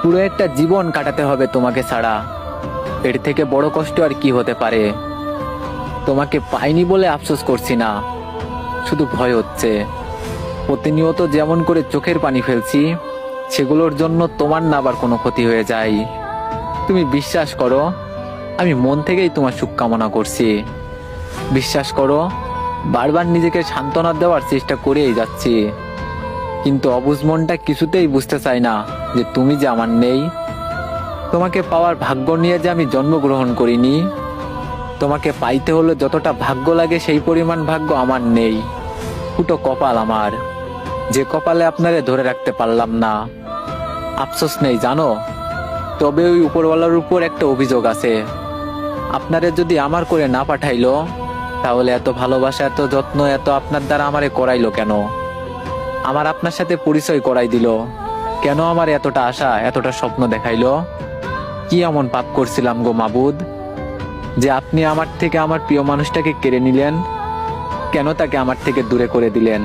পুরো একটা জীবন কাটাতে হবে তোমাকে ছাড়া। এর থেকে বড় কষ্ট আর কি হতে পারে? তোমাকে পাইনি বলে আফসোস করছি না, শুধু ভয় হচ্ছে। প্রতিনিয়ত যেমন করে চোখের পানি ফেলছি, সেগুলোর জন্য তোমার না আবার কোনো ক্ষতি হয়ে যায়। তুমি বিশ্বাস করো, আমি মন থেকেই তোমার সুখ কামনা করছি। বিশ্বাস করো, বারবার নিজেকে সান্ত্বনা দেওয়ার চেষ্টা করেই যাচ্ছি, কিন্তু অবুঝ মনটা কিছুতেই বুঝতে চায় না যে তুমি যে আমার নেই। তোমাকে পাওয়ার ভাগ্য নিয়ে যে আমি জন্মগ্রহণ করিনি। তোমাকে পাইতে হলে যতটা ভাগ্য লাগে সেই পরিমাণ ভাগ্য আমার নেই। ফুটো কপাল আমার, যে কপালে আপনারে ধরে রাখতে পারলাম না। আফসোস নেই জানো, তবে ওই উপরওয়ালার উপর একটা অভিযোগ আছে। আপনারে যদি আমার করে না পাঠাইলো, তাহলে এত ভালোবাসা, এত যত্ন, এত আপনার দ্বারা আমারে করাইলো কেন? আমার আপনার সাথে পরিচয় করাই দিল কেন? আমার এতটা আশা, এতটা স্বপ্ন দেখাইলো? কি এমন পাপ করছিলাম গো মাবুদ, যে আপনি আমার থেকে আমার প্রিয় মানুষটাকে কেড়ে নিলেন? কেন তাকে আমার থেকে দূরে করে দিলেন?